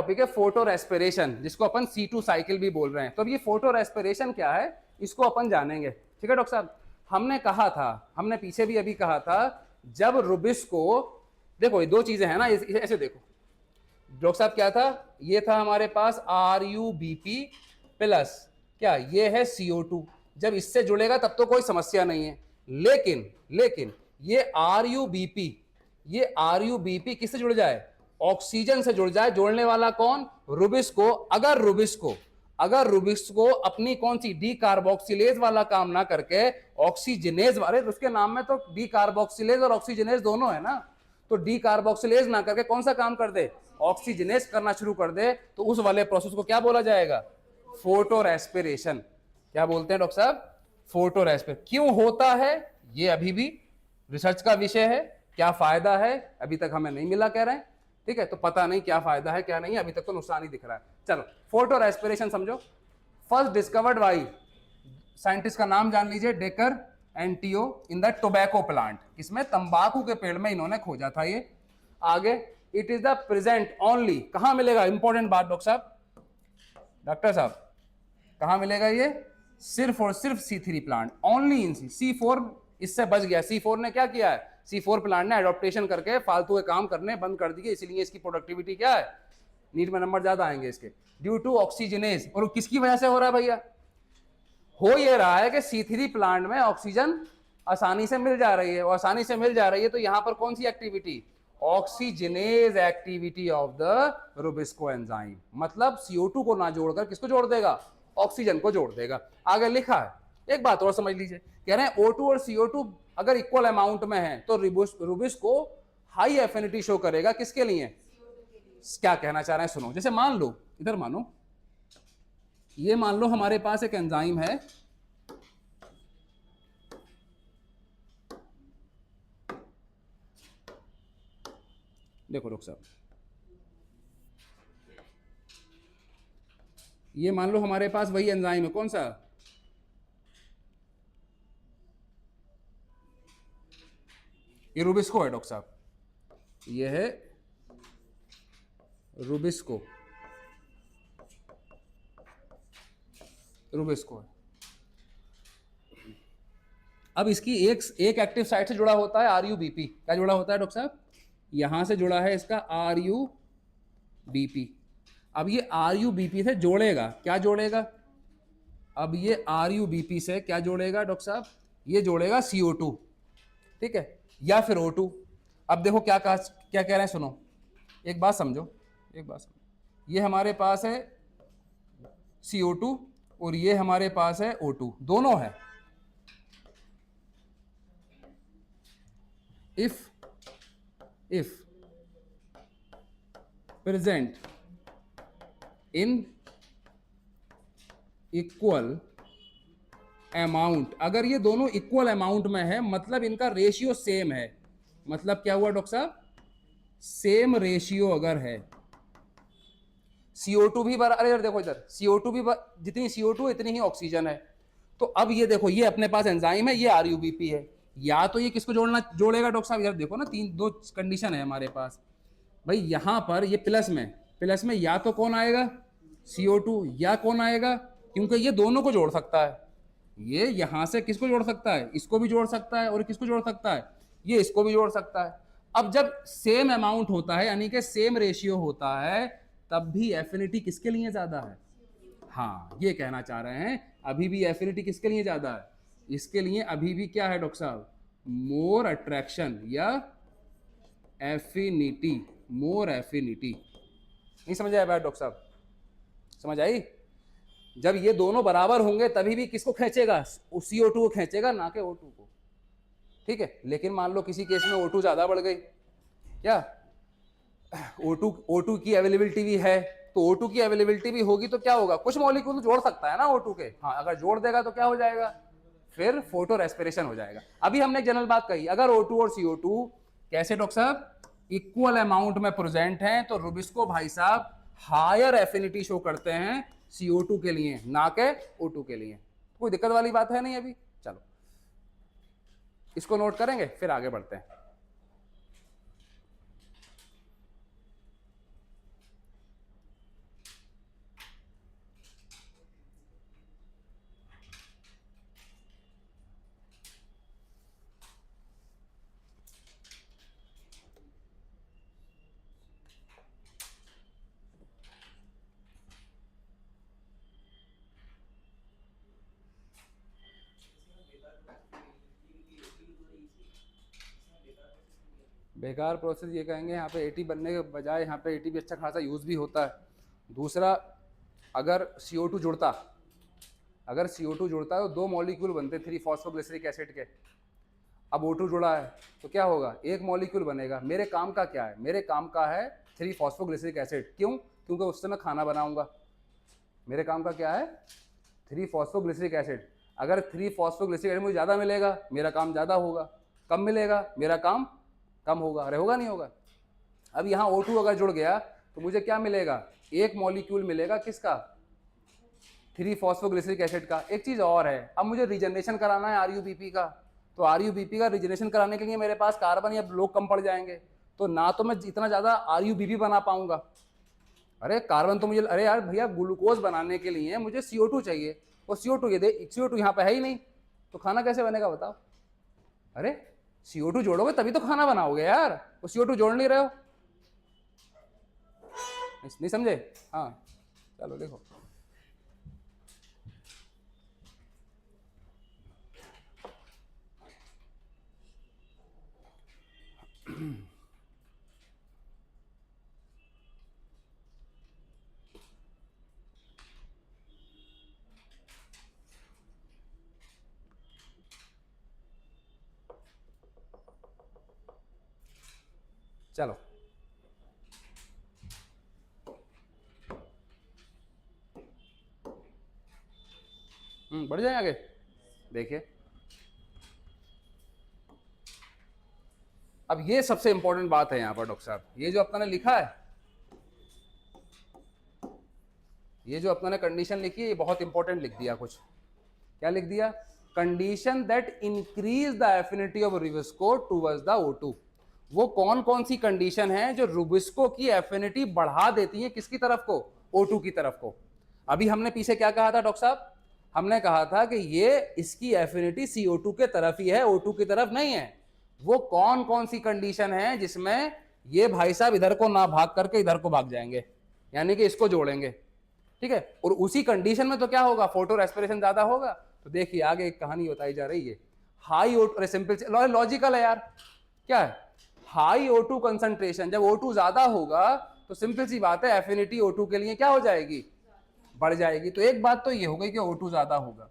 Topic है photo respiration, जिसको अपन C2 cycle भी बोल रहे हैं। तो अब ये फोटो रेस्पिरेशन क्या है, इसको अपन जानेंगे। ठीक है डॉक्टर साहब, हमने कहा था, हमने पीछे भी अभी कहा था, जब रुबिस को देखो, ये दो चीजें हैं ना, ऐसे देखो डॉक्टर साहब, क्या था, ये था हमारे पास RuBp प्लस क्या, ये है CO2। जब इससे जुड़ेगा तब तो कोई समस्या नहीं है, लेकिन लेकिन ये RuBp किससे जुड़ जाए, ऑक्सीजन से जुड़ जाए। जोड़ने वाला कौन, रुबिस को। अगर रुबिस को अपनी कौन सी डी कार्बोक्सिलेज वाला काम ना करके ऑक्सीजनेज वाले, उसके नाम में तो डी कार्बोक्सिलेज और ऑक्सीजनेज दोनों है ना, तो डी कार्बोक्सिलेज ना करके कौन सा काम कर दे, ऑक्सीजनेज करना शुरू कर दे, तो उस वाले प्रोसेस को क्या बोला जाएगा, फोटो रेस्पिरेशन। क्या बोलते हैं डॉक्टर साहब, फोटो रेस्पिरेशन। क्यों होता है ये अभी भी रिसर्च का विषय है, क्या फायदा है अभी तक हमें नहीं मिला कह रहे हैं। ठीक है, तो पता नहीं क्या फायदा है क्या नहीं, अभी तक तो नुकसान ही दिख रहा है। चलो फोटो रेस्पिरेशन समझो। फर्स्ट डिस्कवर्ड बाई, साइंटिस्ट का नाम जान लीजिए, Decker and Tio in the tobacco plant. किसमें, तंबाकू के पेड़ में इन्होंने खोजा था ये। आगे, it is the present only, कहां मिलेगा, इंपॉर्टेंट बात डॉक्टर साहब कहां मिलेगा ये, सिर्फ और सिर्फ C3 plant, only in C4 इससे बच गया। C4 ने क्या किया है, C4 प्लांट ने एडॉप्टेशन करके फालतू के काम करने बंद कर दिए, इसलिए इसकी प्रोडक्टिविटी क्या है, नीट में नंबर ज्यादा आएंगे इसके, ड्यू टू ऑक्सीजनेज। और किसकी वजह से हो रहा है भैया, हो ये रहा है कि C3 प्लांट में ऑक्सीजन आसानी से मिल जा रही है, और आसानी से मिल जा रही है तो यहां पर कौन सी activity, oxygenase activity of the RuBisCO enzyme. मतलब CO2 को ना जोड़कर किसको जोड़ देगा, ऑक्सीजन को जोड़ देगा। आगे लिखा है, एक बात और समझ लीजिए, कह रहे हैं O2 और CO2 अगर इक्वल अमाउंट में है तो रुबिस्को हाई एफिनिटी शो करेगा, किसके लिए, क्या कहना चाह रहे हैं सुनो। जैसे मान लो, इधर मानो, ये मान लो हमारे पास एक एंजाइम है, देखो डॉक्टर साहब, ये मान लो हमारे पास वही एंजाइम है, कौन सा, ये रुबिस्को है डॉक्टर साहब, ये है रुबिस्को, रुबिस्को है। अब इसकी एक एक्टिव साइट से जुड़ा होता है RuBp, क्या जुड़ा होता है डॉक्टर साहब, यहां से जुड़ा है इसका RuBp। अब ये RuBp से जोड़ेगा, क्या जोड़ेगा, अब ये RuBp से क्या जोड़ेगा डॉक्टर साहब, ये जोड़ेगा CO2, ठीक है, या फिर O2। अब देखो क्या कह रहे हैं सुनो, एक बात समझो, ये हमारे पास है CO2 और ये हमारे पास है O2, दोनों है। if present in equal amount, अगर ये दोनों इक्वल अमाउंट में है, मतलब इनका रेशियो सेम है, मतलब क्या हुआ डॉक्टर साहब, सेम रेशियो अगर है, CO2 भी अरे देखो इधर, CO2 भी जितनी CO2 इतनी ही ऑक्सीजन है। तो अब ये देखो, ये अपने पास एंजाइम है, ये RuBp है, या तो ये किसको जोड़ेगा डॉक्टर साहब, इधर देखो ना, दो कंडीशन है हमारे पास भाई, यहां पर ये प्लस में या तो कौन आएगा, CO2, या कौन आएगा, क्योंकि ये दोनों को जोड़ सकता है, ये यहां से किसको जोड़ सकता है, इसको भी जोड़ सकता है, और किसको जोड़ सकता है, ये इसको भी जोड़ सकता है। अब जब सेम अमाउंट होता है, यानी कि सेम रेशियो होता है, तब भी एफिनिटी किसके लिए ज्यादा है, हाँ ये कहना चाह रहे हैं, अभी भी एफिनिटी किसके लिए ज्यादा है, इसके लिए अभी भी क्या है डॉक्टर साहब, मोर अट्रैक्शन या एफिनिटी, मोर एफिनिटी। नहीं समझ आया बात डॉक्टर साहब, समझ आई, जब ये दोनों बराबर होंगे तभी भी किसको खींचेगा, CO2 को खींचेगा, ना कि O2 को, ठीक है। लेकिन मान लो किसी केस में O2 ज्यादा बढ़ गई, क्या O2 की अवेलेबिलिटी भी है, तो O2 की अवेलेबिलिटी भी होगी तो क्या होगा, कुछ मॉलिक्यूल तो जोड़ सकता है ना O2 के, हाँ अगर जोड़ देगा तो क्या हो जाएगा, फिर फोटो रेस्पिरेशन हो जाएगा। अभी हमने एक जनरल बात कही, अगर O2 और CO2 कैसे डॉक्टर साहब, इक्वल अमाउंट में प्रेजेंट हैं, तो रुबिस्को भाई साहब हायर एफिनिटी शो करते हैं CO2 के लिए, ना के O2 के लिए। कोई दिक्कत वाली बात है नहीं अभी, चलो इसको नोट करेंगे फिर आगे बढ़ते हैं। बेकार प्रोसेस ये कहेंगे, यहाँ पे एटी बनने के बजाय यहाँ पे एटी भी अच्छा खासा यूज़ भी होता है। दूसरा, अगर CO2 जुड़ता, अगर CO2 जुड़ता है तो 2 मॉलिक्यूल बनते 3 फॉस्फोग्लिसरिक एसिड के। अब O2 जुड़ा है तो क्या होगा, 1 मॉलिक्यूल बनेगा। मेरे काम का क्या है, मेरे काम का है 3 फॉस्फोग्लिसरिक एसिड। क्यों? क्योंकि उससे मैं खाना बनाऊंगा। मेरे काम का क्या है, 3 फॉस्फोग्लिसरिक एसिड। अगर 3 फॉस्फोग्लिसरिक एसिड मुझे ज़्यादा मिलेगा, मेरा काम ज़्यादा होगा। कम मिलेगा, मेरा काम कम होगा। अरे होगा नहीं होगा? अब यहाँ O2 अगर जुड़ गया तो मुझे क्या मिलेगा, 1 मॉलिक्यूल मिलेगा किसका, 3 फॉस्फोग्लिसरिक एसिड का। एक चीज़ और है, अब मुझे रिजनरेशन कराना है RuBP का, तो RuBP का रिजनरेशन कराने के लिए मेरे पास कार्बन या लोग कम पड़ जाएंगे, तो ना तो मैं इतना ज़्यादा RuBP बना पाऊंगा। अरे कार्बन तो मुझे, अरे यार भैया ग्लूकोज बनाने के लिए मुझे CO2 चाहिए, और CO2 ये दे, CO2 यहाँ पे है ही नहीं, तो खाना कैसे बनेगा बताओ? अरे CO2 जोड़ोगे तभी तो खाना बनाओगे यार, वो CO2 जोड़ नहीं रहे हो। नहीं समझे? हाँ चलो देखो, चलो बढ़ जाए आगे। देखिए अब ये सबसे इंपॉर्टेंट बात है यहाँ पर डॉक्टर साहब, ये जो अपने लिखा है, ये जो अपने कंडीशन लिखी है, ये बहुत इंपॉर्टेंट लिख दिया। कुछ क्या लिख दिया, condition that increase the affinity of Rubisco towards the O2। वो कौन कौन सी कंडीशन है जो रुबिस्को की एफिनिटी बढ़ा देती है, किसकी तरफ को, O2 की तरफ को। अभी हमने पीछे क्या कहा था डॉक्टर साहब, हमने कहा था कि ये इसकी एफिनिटी CO2 के तरफ ही है, O2 की तरफ नहीं है। वो कौन कौन सी कंडीशन है जिसमें ये भाई साहब इधर को ना भाग करके इधर को भाग जाएंगे, यानी कि इसको जोड़ेंगे, ठीक है। और उसी कंडीशन में तो क्या होगा, फोटो रेस्पिरेशन ज्यादा होगा। तो देखिए आगे एक कहानी बताई जा रही है, हाई O2, सिंपल लॉजिकल है यार, क्या है, हाई O2 कंसंट्रेशन, जब O2 ज्यादा होगा तो सिंपल सी बात है एफिनिटी O2 के लिए क्या हो जाएगी, बढ़ जाएगी। तो एक बात तो ये हो गई कि O2 ज्यादा होगा।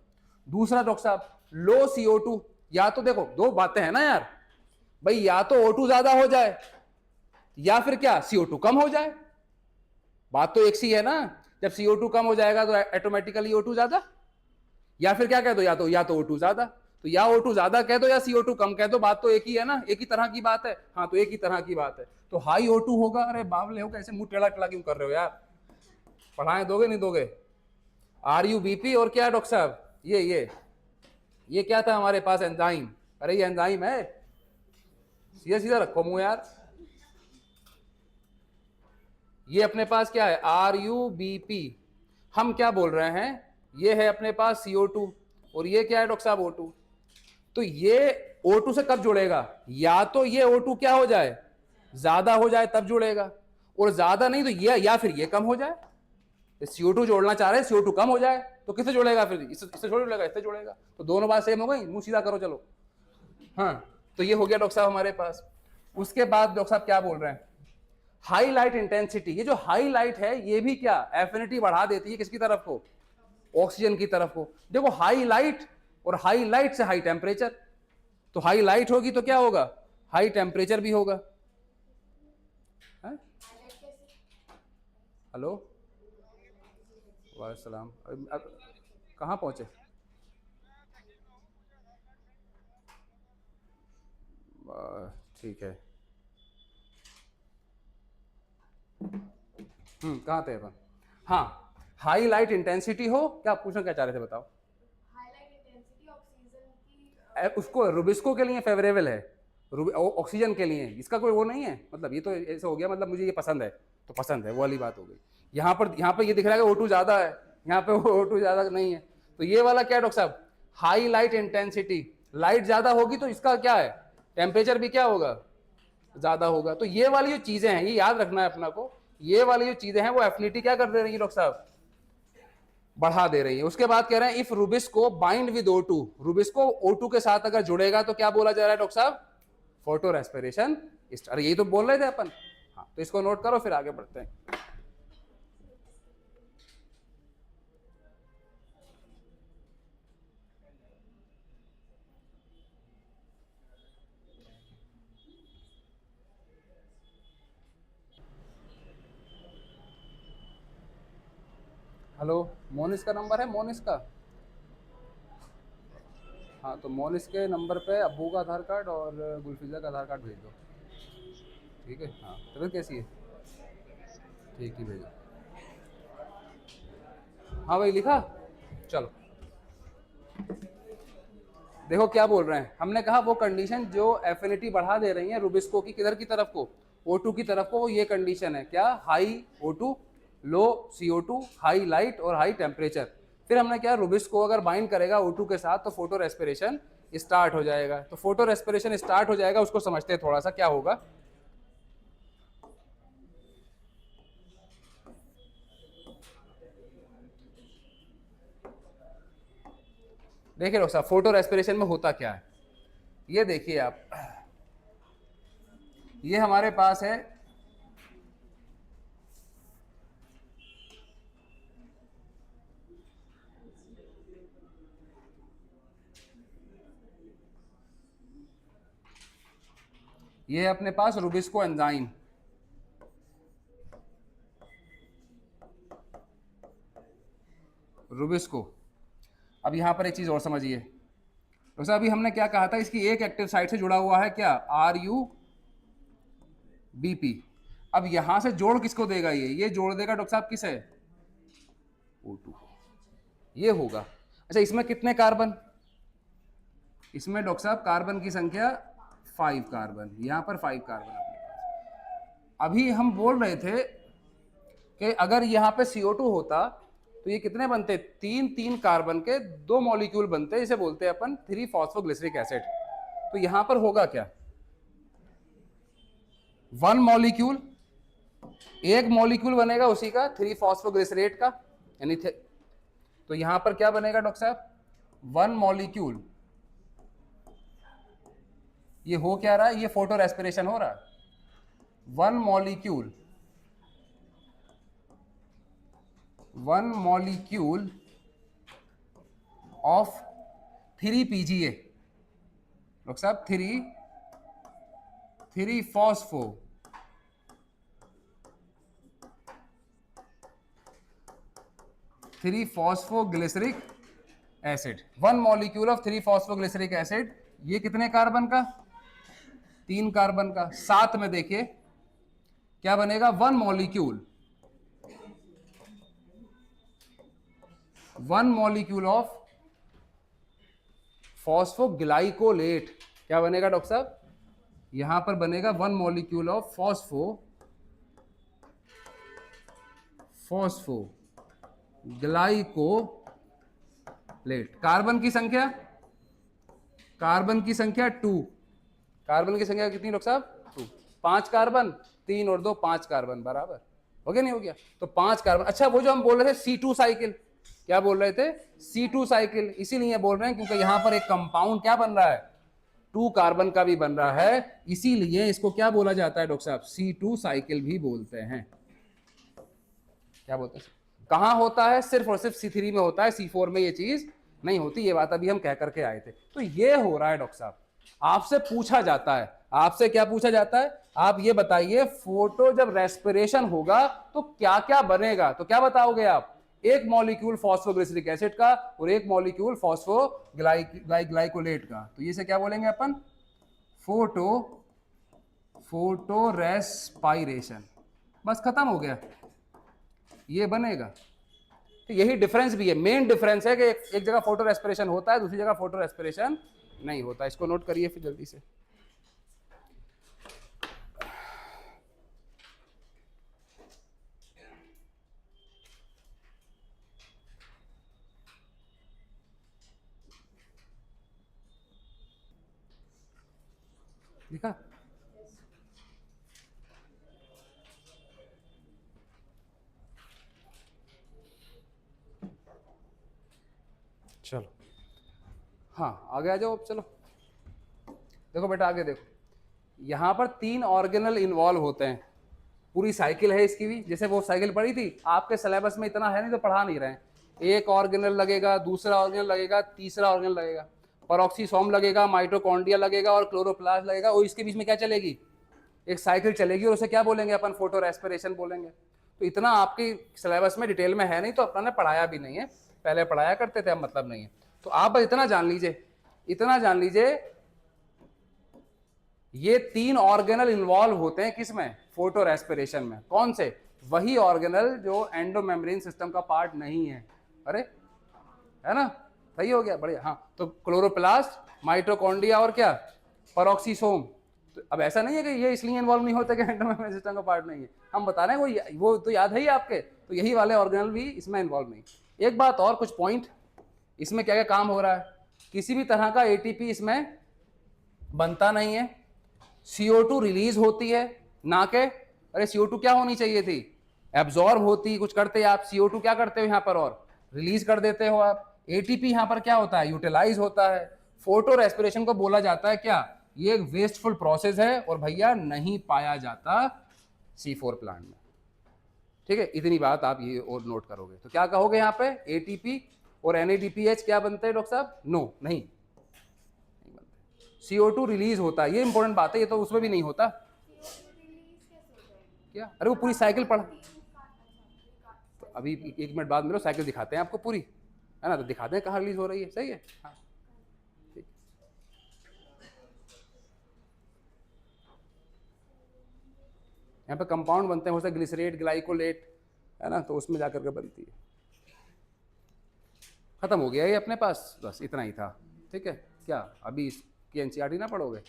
दूसरा डॉक्टर साहब, लो CO2, या तो देखो दो बातें हैं ना यार भाई, या तो O2 ज्यादा हो जाए या फिर क्या CO2 कम हो जाए। बात तो एक सी है ना, जब CO2 कम हो जाएगा तो ऑटोमेटिकली O2 ज्यादा, या फिर क्या कह दो, या तो O2 ज्यादा, तो या O2 ज्यादा कह दो या CO2 कम कह दो, बात तो एक ही है ना, एक ही तरह की बात है। हाँ तो एक ही तरह की बात है, तो हाई O2 होगा। अरे बावले हो, कैसे मुंह टेढ़ा टेढ़ा क्यों कर रहे हो यार, पढ़ाएं दोगे नहीं दोगे? RuBP और क्या डॉक्टर साहब, ये क्या था हमारे पास, एंजाइम। अरे ये एंजाइम है, सीधा सीधा रखो मुंह यार। ये अपने पास क्या है, RuBP। हम क्या बोल रहे हैं, ये है अपने पास CO2 और ये क्या है डॉक्टर साहब, O2। तो ये O2 से कब जुड़ेगा, या तो ये O2 क्या हो जाए, ज्यादा हो जाए तब जुड़ेगा, और ज्यादा नहीं तो ये, या फिर ये कम हो जाए। CO2 जोड़ना चाह रहे हैं, CO2 कम हो जाए तो किससे जुड़ेगा, फिर इससे जुड़ेगा, इससे जुड़ेगा। तो दोनों बात सेम हो गई, मुंह सीधा करो चलो। हाँ तो ये हो गया डॉक्टर साहब हमारे पास। उसके बाद डॉक्टर साहब क्या बोल रहे हैं, हाई लाइट इंटेंसिटी। ये जो हाई लाइट है ये भी क्या एफिनिटी बढ़ा देती है, किसकी तरफ को, ऑक्सीजन की तरफ को। देखो हाई लाइट और हाई लाइट से हाई टेम्परेचर, तो हाई लाइट होगी तो क्या होगा, हाई टेम्परेचर भी होगा। हेलो वालेकुम, कहाँ पहुंचे? ठीक है, कहाँ थे अपन? हाँ हाई लाइट इंटेंसिटी हो, क्या पूछना क्या चाह रहे थे बताओ? हाईलाइट इंटेंसिटी ऑक्सीजन की उसको रुबिस्को के लिए फेवरेबल है, ऑक्सीजन के लिए इसका कोई वो नहीं है। मतलब ये तो ऐसा हो गया, मतलब मुझे ये पसंद है तो पसंद है, वो वाली बात हो गई। यहाँ पर ये दिख रहा है कि O2 ज्यादा है, यहाँ पे O2 ज्यादा नहीं है। तो ये वाला क्या डॉक्टर साहब, हाई लाइट इंटेंसिटी, लाइट ज्यादा होगी तो इसका क्या है, टेम्परेचर भी क्या होगा, ज्यादा होगा। तो ये वाली जो चीजें हैं ये याद रखना है अपना को, ये वाली जो चीजें हैं वो एफिनिटी क्या कर दे रही है डॉक्टर साहब, बढ़ा दे रही है। उसके बाद कह रहे हैं if Rubisco bind with O2, Rubisco O2 के साथ अगर जुड़ेगा तो क्या बोला जा रहा है डॉक्टर साहब, फोटो रेस्पिरेशन अरे यही तो बोल रहे थे अपन। हाँ, तो इसको नोट करो, फिर आगे बढ़ते हैं। हेलो, मोनिस का नंबर है, मोनिस का। हाँ, तो मोनिस के नंबर पे अब्बू का आधार कार्ड और गुलफिजा का आधार कार्ड भेज दो। ठीक है। हाँ, तबीयत कैसी है? ठीक ही भेजो। हाँ भाई, लिखा। चलो देखो क्या बोल रहे हैं। हमने कहा वो कंडीशन जो एफिनिटी बढ़ा दे रही है रुबिस्को की, किधर की तरफ को, O2 की तरफ को, वो ये कंडीशन है क्या, हाई O2, लो CO2, हाई लाइट और हाई टेम्परेचर। फिर हमने क्या, रुबिस्को अगर बाइंड करेगा O2 के साथ तो फोटो रेस्पिरेशन स्टार्ट हो जाएगा। तो फोटो रेस्पिरेशन स्टार्ट हो जाएगा, उसको समझते हैं थोड़ा सा क्या होगा। देखिए डॉक्टर साहब, फोटो रेस्पिरेशन में होता क्या है, ये देखिए आप, ये हमारे पास है ये अपने पास रुबिस्को एंजाइम। रुबिस्को। अब यहां पर एक चीज और समझिए डॉक्टर साहब, अभी हमने क्या कहा था, इसकी एक एक्टिव साइट से जुड़ा हुआ है क्या, RUBP। अब यहां से जोड़ किसको देगा, ये जोड़ देगा डॉक्टर साहब किसे, O2। ये होगा। अच्छा, इसमें कितने कार्बन, इसमें डॉक्टर साहब कार्बन की संख्या 5 कार्बन, यहां पर 5 कार्बन अपने पास। अभी हम बोल रहे थे कि अगर यहाँ पे CO2 होता तो ये कितने बनते, 3 कार्बन के 2 मॉलिक्यूल बनते, इसे बोलते हैं अपन 3 फॉस्फोग्लिसरिक एसिड। तो यहां पर होगा क्या, 1 मॉलिक्यूल, एक मॉलिक्यूल बनेगा उसी का 3 फॉस्फोग्लिसरेट का, यानी तो यहां पर क्या बनेगा डॉक्टर साहब, 1 मॉलिक्यूल। ये हो क्या रहा है, ये फोटो रेस्पिरेशन हो रहा है। 1 molecule, 1 molecule of 3 PGA doctor साहब, 3 phospho, 3 phosphoglyceric acid. 1 molecule of 3 phosphoglyceric acid, ये कितने कार्बन का, 3 कार्बन का। साथ में देखिए क्या बनेगा, 1 मॉलिक्यूल, 1 मॉलिक्यूल ऑफ फॉस्फोग्लाइकोलेट। क्या बनेगा डॉक्टर साहब, यहां पर बनेगा 1 मॉलिक्यूल ऑफ फॉस्फोग्लाइकोलेट। कार्बन की संख्या 2, कार्बन की संख्या कितनी डॉक्टर साहब, 2। 5 कार्बन, 3 और 2 5 कार्बन, बराबर हो गया नहीं हो गया, तो 5 कार्बन। अच्छा, वो जो हम बोल रहे थे C2 साइकिल, क्या बोल रहे थे, C2 साइकिल, इसीलिए बोल रहे हैं क्योंकि यहां पर एक कंपाउंड क्या बन रहा है, 2 कार्बन का भी बन रहा है, इसीलिए इसको क्या बोला जाता है डॉक्टर साहब, C2 साइकिल भी बोलते हैं। क्या बोलते हैं, कहां होता है, सिर्फ और सिर्फ C3 में होता है, C4 में ये चीज नहीं होती। ये बात अभी हम कह करके आए थे। तो ये हो रहा है डॉक्टर साहब, आपसे पूछा जाता है, आपसे क्या पूछा जाता है, आप ये बताइए फोटो जब रेस्पिरेशन होगा तो क्या क्या बनेगा, तो क्या बताओगे आप, एक मॉलिक्यूल फॉस्फोग्लिसरिक एसिड का और एक मॉलिक्यूल फॉस्फोग्लाइकोलेट का। तो ये से क्या बोलेंगे अपन, फोटो रेस्पाइरेशन। बस खत्म हो गया, ये बनेगा। तो यही डिफरेंस भी है, मेन डिफरेंस है कि एक जगह फोटो रेस्पिरेशन होता है, दूसरी जगह फोटो रेस्पिरेशन नहीं होता। इसको नोट करिए फिर जल्दी से। लिखा, चलो हाँ आगे आ जाओ अब। चलो देखो बेटा, आगे देखो, यहाँ पर 3 ऑर्गेनल इन्वॉल्व होते हैं, पूरी साइकिल है इसकी भी, जैसे वो साइकिल पढ़ी थी आपके सिलेबस में, इतना है नहीं तो पढ़ा नहीं रहे हैं। एक ऑर्गेनल लगेगा, दूसरा ऑर्गेनल लगेगा, तीसरा ऑर्गेनल लगेगा, पेरोक्सीसोम लगेगा, माइटोकॉन्ड्रिया लगेगा और क्लोरोप्लास्ट लगेगा, और इसके बीच में क्या चलेगी, एक साइकिल चलेगी, और उसे क्या बोलेंगे अपन, फोटो रेस्पिरेशन बोलेंगे। तो इतना आपके सिलेबस में डिटेल में है नहीं, तो अपना ने पढ़ाया भी नहीं है, पहले पढ़ाया करते थे, अब मतलब नहीं है। तो आप बस इतना जान लीजिए, इतना जान लीजिए, ये 3 ऑर्गेनल इन्वॉल्व होते हैं किसमें, फोटो रेस्पिरेशन में। कौन से, वही ऑर्गेनल जो एंडोमेम्ब्रेन सिस्टम का पार्ट नहीं है। अरे है ना, सही हो गया, बढ़िया। हाँ, तो क्लोरोप्लास्ट, माइटोकॉन्ड्रिया और क्या, पेरोक्सीसोम। तो अब ऐसा नहीं है कि ये इसलिए इन्वॉल्व नहीं होते कि एंडोमेम्ब्रेन सिस्टम का पार्ट नहीं है, हम बता रहे हैं वो तो याद है ही आपके, तो यही वाले ऑर्गेनल भी इसमें इन्वॉल्व नहीं। एक बात और, कुछ पॉइंट, इसमें क्या क्या काम हो रहा है, किसी भी तरह का एटीपी इसमें बनता नहीं है, CO2 रिलीज होती है, ना के, अरे CO2 क्या होनी चाहिए थी, एब्जॉर्ब होती, कुछ करते आप, CO2 क्या करते हो यहाँ पर, और रिलीज कर देते हो आप। एटीपी यहाँ पर क्या होता है, यूटिलाइज होता है। फोटो रेस्पिरेशन को बोला जाता है क्या, ये एक वेस्टफुल प्रोसेस है, और भैया नहीं पाया जाता C4 प्लांट में। ठीक है, इतनी बात आप ये और नोट करोगे तो क्या कहोगे यहाँ पे, एटीपी और NADPH क्या बनते हैं डॉक्टर साहब, नो, नहीं बनते। CO2 रिलीज होता है, ये इंपॉर्टेंट बात है, ये तो उसमें भी नहीं होता। क्या, अरे वो पूरी साइकिल पढ़, तो अभी 1 मिनट बाद मिलो, साइकिल दिखाते हैं आपको पूरी, है ना, तो दिखाते हैं कहाँ रिलीज हो रही है, सही है। हाँ, ठीक। यहाँ पे कंपाउंड बनते हैं, हो सकता है ग्लिसरेट, ग्लाइकोलेट, है ना, तो उसमें जाकर के बनती है। खत्म हो गया ये अपने पास, बस इतना ही था। ठीक है, क्या अभी इसकी NCERT ना पढ़ोगे,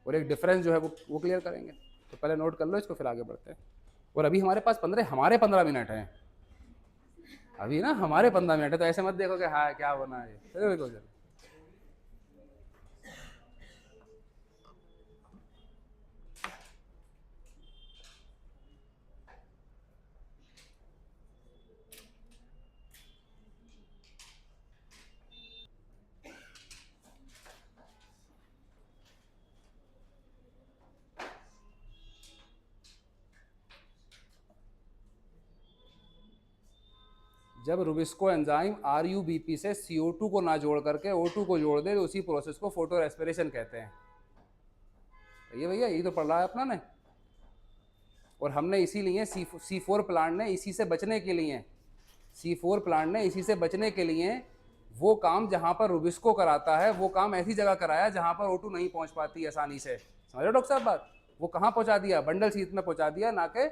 और एक डिफरेंस जो है वो क्लियर करेंगे, तो पहले नोट कर लो इसको, फिर आगे बढ़ते हैं। और अभी हमारे पास 15 मिनट हैं अभी ना, हमारे 15 मिनट है, तो ऐसे मत देखो कि हाँ क्या होना है। चलो चलो चलो, जब रुबिस्को एंजाइम RUBP से CO2 को ना जोड़ करके O2 को जोड़ दे, तो उसी प्रोसेस को फोटो रेस्पिरेशन कहते हैं। ये भैया यही तो पढ़ रहा है अपना ने, और हमने इसीलिए C4 प्लांट ने इसी से बचने के लिए, C4 प्लांट ने इसी से बचने के लिए वो काम जहां पर रुबिस्को कराता है, वो काम ऐसी जगह कराया जहां पर O2 नहीं पहुंच पाती आसानी से। समझ रहे डॉक्टर साहब बात, वो कहाँ पहुंचा दिया, बंडल शीथ में पहुंचा दिया, ना के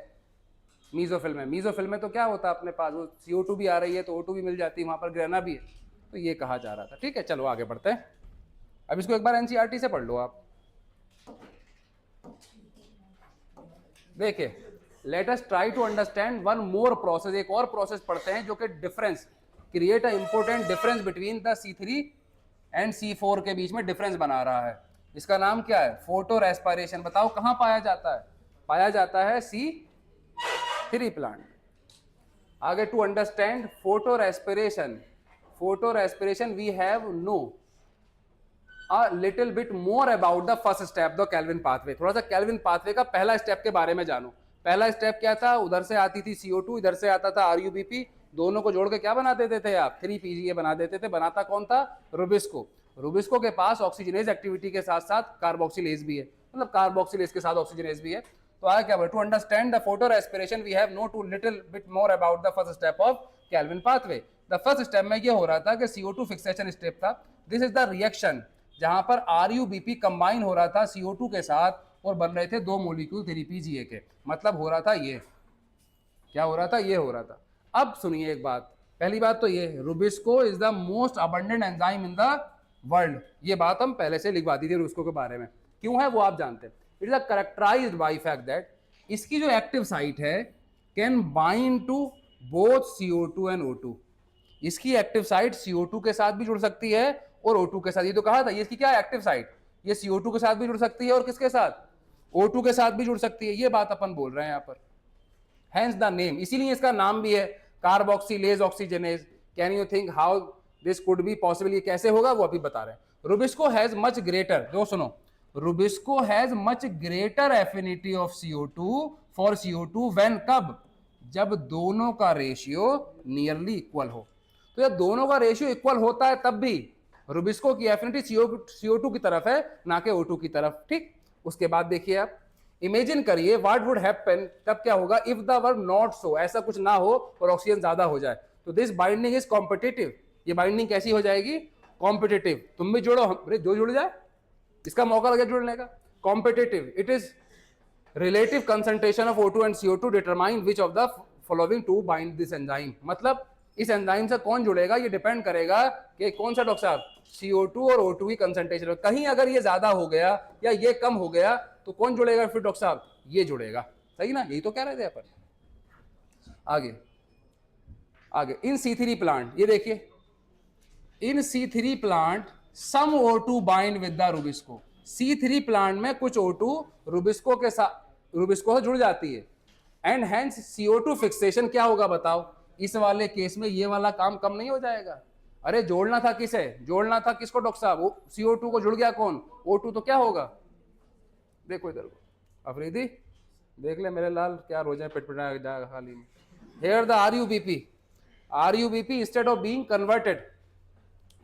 मीजोफिल में। मीजोफिल में तो क्या होता है अपने पास, वो CO2 भी आ रही है तो O2 भी मिल जाती है, वहां पर ग्रेना भी है, तो ये कहा जा रहा था। ठीक है, चलो आगे बढ़ते हैं। अब इसको एक बार NCERT से पढ़ लो आप। देखिए, let us try to understand one more process, एक और प्रोसेस पढ़ते हैं जो कि difference create a important difference between the C3 and C4 के बीच में डिफरेंस बना रहा है। इसका नाम क्या है, फोटो रेस्पिरेशन। बताओ कहां पाया जाता है, पाया जाता है C3 प्लांट। आगे, to understand photorespiration we have know a little bit more about the first step, the Calvin pathway। थोड़ा सा कैल्विन पाथवे का पहला स्टेप के बारे में जानो। पहला स्टेप क्या था, उधर से आती थी CO2, इधर से आता था RUBP, दोनों को जोड़ के क्या बना देते थे आप, 3-PGA बना देते थे। बनाता कौन था, रुबिस्को। रुबिस्को के पास ऑक्सीजनेज एक्टिविटी के साथ साथ कार्बोक्सिलेज भी है, मतलब कार्बोक्सिलेज के साथ ऑक्सीजनेज भी है। तो आगे क्या बोले, to understand the photorespiration we have know to little bit more about the first step of Calvin pathway. The first step में ये हो रहा था कि CO2 फिक्सेशन स्टेप था। दिस इज द रिएक्शन जहां पर RUBP कंबाइन हो रहा था CO2 के साथ, और बन रहे थे 2 मोलिक्यूल 3-PGA के। मतलब हो रहा था ये, क्या हो रहा था, ये हो रहा था। अब सुनिए एक बात, पहली बात तो ये, Rubisco is the most abundant enzyme in the world. ये बात हम पहले से लिखवा दी थी रुबिस्को के बारे में, क्यों है वो आप जानते हैं। It is a characterized by fact that इसकी जो एक्टिव साइट है can bind to both CO2 and O2। इसकी एक्टिव साइट CO2 के साथ भी जुड़ सकती है और O2 के साथ। ये तो कहा था, ये इसकी क्या एक्टिव साइट, ये CO2 के साथ भी जुड़ सकती है और किसके साथ, O2 के साथ भी जुड़ सकती है। ये बात अपन बोल रहे हैं यहाँ पर, हैंस द नेम, इसीलिए इसका नाम भी है carboxylase oxygenase. Can you think how this could be possible, ये कैसे होगा वो अभी बता रहे हैं। रुबिस्को हैज मच ग्रेटर, जो सुनो, Rubisco has much greater affinity of CO2 for CO2 when, कब? जब दोनों का रेशियो नियरली इक्वल हो। तो जब दोनों का रेशियो इक्वल होता है तब भी रुबिस्को की एफिनिटी CO2 की तरफ है, ना कि O2 की तरफ। ठीक, उसके बाद देखिए आप, इमेजिन करिए व्हाट वुड हैपन, तब क्या होगा if the were not so, ऐसा कुछ ना हो और ऑक्सीजन ज्यादा हो जाए। तो दिस बाइंडिंग इज कॉम्पिटिटिव, ये बाइंडिंग कैसी हो जाएगी? कॉम्पिटिटिव। तुम भी जोड़ो, अरे जो जुड़ जाए इसका मौका लगे जुड़ने का। Competitive, it is relative concentration of O2 and CO2 determine which of the following to bind this enzyme। मतलब इस एंजाइम से कौन जुड़ेगा ये डिपेंड करेगा कि कौन सा, डॉक्टर साहब, CO2 और O2 की कंसंट्रेशन। कहीं अगर ये ज्यादा हो गया या ये कम हो गया तो कौन जुड़ेगा फिर, डॉक्टर साहब? ये जुड़ेगा। सही ना, यही तो कह रहे थे अपन। आगे आगे इन C3 प्लांट, ये देखिए, in C3 plant some O2 bind with the rubisco. C3 plant में कुछ O2 रुबिस्को के साथ, रुबिस्को से जुड़ जाती है, एंड हेंस CO2 फिक्सेशन क्या होगा बताओ? इस वाले केस में ये वाला काम कम नहीं हो जाएगा? अरे जोड़ना था किसे? जोड़ना था किसको डॉक्टर साहब? वो CO2 को जुड़ गया कौन? O2, तो क्या होगा? देखो इधर को, अफरीदी देख ले मेरे लाल, क्या रोजा पिटपिटा जाएगा खाली में। Here the RUBP instead of being converted,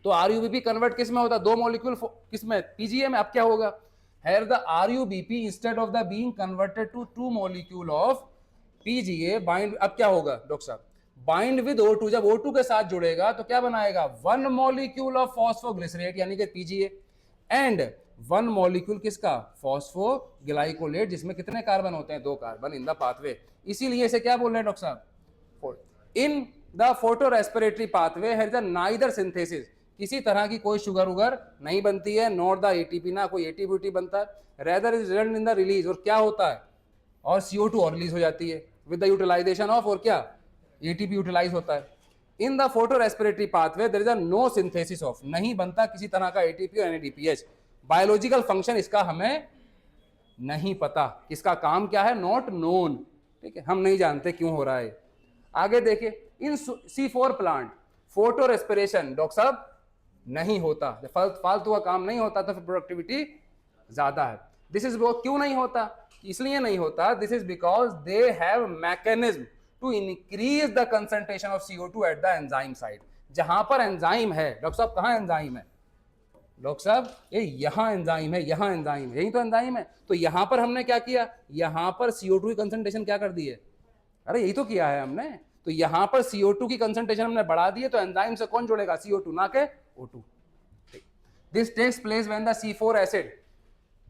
तो RUBP कन्वर्ट किस में होता है? दो मॉलिक्यूल किस में? PGA में। अब क्या होगा? Here the RUBP instead of the being converted to two molecule of PGA bind, अब क्या होगा डॉक्टर साहब? बाइंड विद O2, जब O2 के साथ जुड़ेगा तो क्या बनाएगा? वन मॉलिक्यूल ऑफ फॉस्फोग्लिसरेट यानी कि PGA, एंड वन मॉलिक्यूल किसका? फॉस्फोग्लाइकोलेट, जिसमें कितने कार्बन होते हैं? 2 कार्बन इन द पाथवे। इसीलिए इसे क्या बोल रहे हैं डॉक्टर साहब? इन द फोटो रेस्पिरेटरी पाथवे है नाइदर सिंथेसिस, किसी तरह की कोई शुगर उगर नहीं बनती है, नॉट द ATP, ना कोई ATP बनता है, rather is result in the release, और क्या होता है? और CO2 और रिलीज हो जाती है विद द यूटिलाइजेशन ऑफ, और क्या? ATP यूटिलाइज होता है। In the photorespiratory pathway there is a no synthesis of, नहीं बनता किसी तरह का ATP और NADPH। बायोलॉजिकल फंक्शन इसका हमें नहीं पता, इसका काम क्या है? Not known. ठीक है, हम नहीं जानते क्यों हो रहा है। आगे देखिए, इन C4 plant photo respiration doctor साहब नहीं होता, फालतू का काम नहीं होता, तो फिर प्रोडक्टिविटी ज्यादा है। दिस इज क्यों नहीं होता? इसलिए नहीं होता, this is because they have mechanism to increase the concentration of CO2 at the enzyme site. जहां पर एंजाइम है डॉक्टर साहब, कहां एंजाइम है डॉक्टर साहब? ये यहां एंजाइम है, यहां एंजाइम है, यही तो एंजाइम है। तो यहां पर हमने क्या किया? यहां पर CO2 की कंसंट्रेशन क्या कर दी है? अरे यही तो किया है हमने। तो यहां पर CO2 की कंसंट्रेशन हमने बढ़ा दी है, तो एंजाइम से कौन जुड़ेगा? CO2, ना के O2। This takes place when the C4 acid,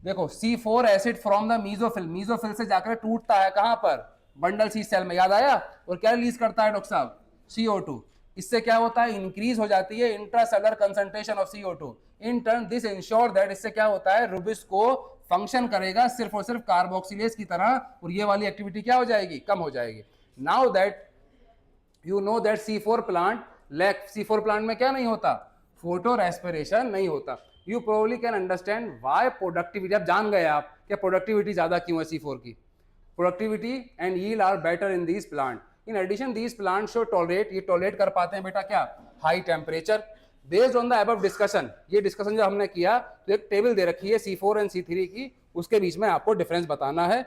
देखो C4 acid from the mesophyll, mesophyll से जाकर टूटता है कहां पर? बंडल सी सेल में, याद आया? और क्या रिलीज करता है डॉक्टर साहब? CO2। इससे क्या होता है? इंक्रीज हो जाती है intracellular concentration of CO2। In turn this ensure that, इससे क्या होता है? रुबिस्को फंक्शन करेगा सिर्फ और सिर्फ कार्बोक्सिलेज की तरह, और ये वाली एक्टिविटी क्या हो जाएगी? कम हो जाएगी। Now that you know that C4 plant lack, C4 plant में क्या नहीं होता? फोटो रेस्पिरेशन नहीं होता। You probably can understand why productivity, अब जान गए आप कि प्रोडक्टिविटी ज्यादा क्यों है C4 की। Productivity and yield are better in these plant. In addition these plant show tolerate, ये टॉलरेट कर पाते हैं बेटा क्या? High temperature. Based on the above discussion, ये डिस्कशन जो हमने किया, तो एक टेबल दे रखी है C4 एंड C3 की, उसके बीच में आपको डिफरेंस बताना है।